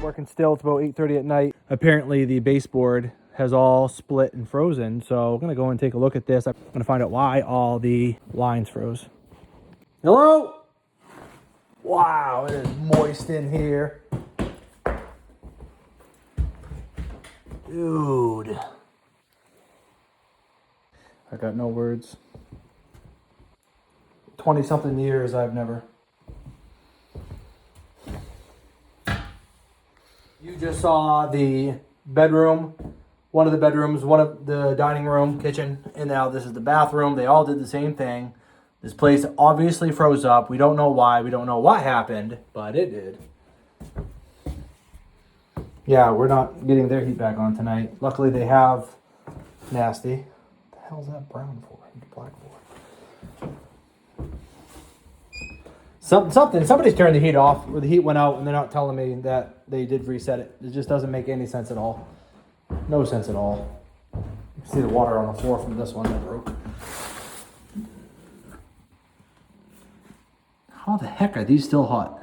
working still. It's about 8:30 at night. Apparently the baseboard has all split and frozen. So I'm gonna go and take a look at this. I'm gonna find out why all the lines froze. Hello? Wow, it is moist in here. Dude. I got no words. 20-something years I've never. You just saw the bedroom, one of the bedrooms, one of the dining room, kitchen, and now this is the bathroom. They all did the same thing. This place obviously froze up. We don't know why. We don't know what happened, but it did. Yeah, we're not getting their heat back on tonight. Luckily they have nasty. What the hell's that brown for? Black for? Somebody's turned the heat off, or the heat went out, and they're not telling me that they did reset it. It just doesn't make any sense at all. No sense at all. You can see the water on the floor from this one that broke. How the heck are these still hot?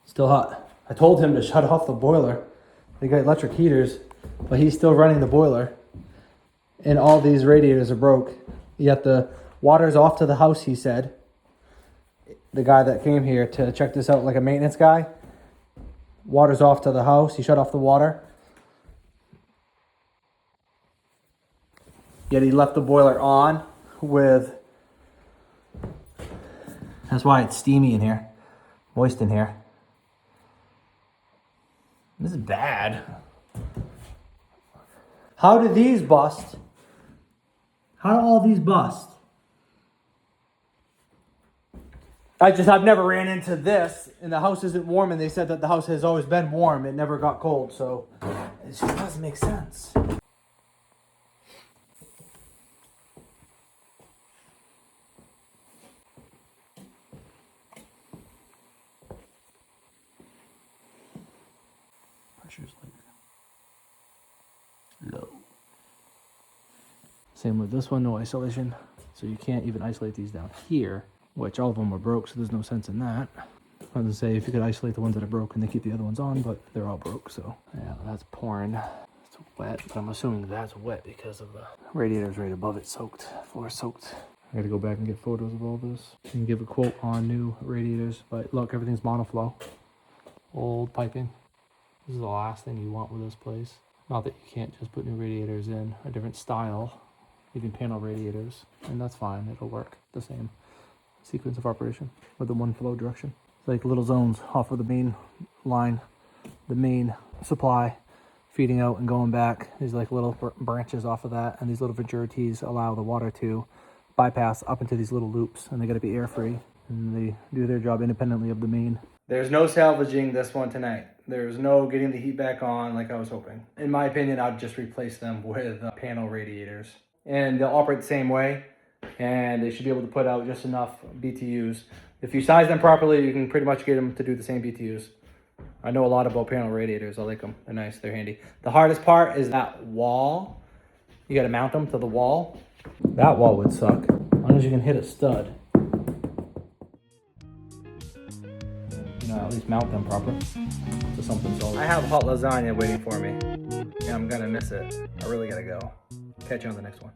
Still hot. I told him to shut off the boiler. They got electric heaters, but he's still running the boiler. And all these radiators are broke. Yet the water's off to the house, he said. The guy that came here to check this out, like a maintenance guy. Water's off to the house. He shut off the water. Yet he left the boiler on with... That's why it's steamy in here. Moist in here. This is bad. How did these bust? How do all these bust? I've never ran into this, and the house isn't warm, and they said that the house has always been warm. It never got cold, so it just doesn't make sense. Pressure's like low. Same with this one, no isolation. So you can't even isolate these down here, which all of them are broke, so there's no sense in that. I was gonna say, if you could isolate the ones that are broken, they keep the other ones on, but they're all broke, so. Yeah, that's pouring. It's wet, but I'm assuming that's wet because of the radiators right above it soaked, floor soaked. I gotta go back and get photos of all this and give a quote on new radiators, but look, everything's monoflow. Old piping. This is the last thing you want with this place. Not that you can't just put new radiators in a different style, even panel radiators, and that's fine, it'll work the same sequence of operation with the one flow direction. It's like little zones off of the main line, the main supply, feeding out and going back. These like little branches off of that, and these little venturities allow the water to bypass up into these little loops, and they gotta be air free, and they do their job independently of the main. There's no salvaging this one tonight. There's no getting the heat back on like I was hoping. In my opinion, I'd just replace them with panel radiators. And they'll operate the same way, and they should be able to put out just enough BTUs. If you size them properly, you can pretty much get them to do the same BTUs. I know a lot about panel radiators. I like them. They're nice. They're handy. The hardest part is that wall. You got to mount them to the wall. That wall would suck. As long as you can hit a stud. You know, at least mount them proper to something solid. I have hot lasagna waiting for me, and I'm gonna miss it. I really gotta go. Catch you on the next one.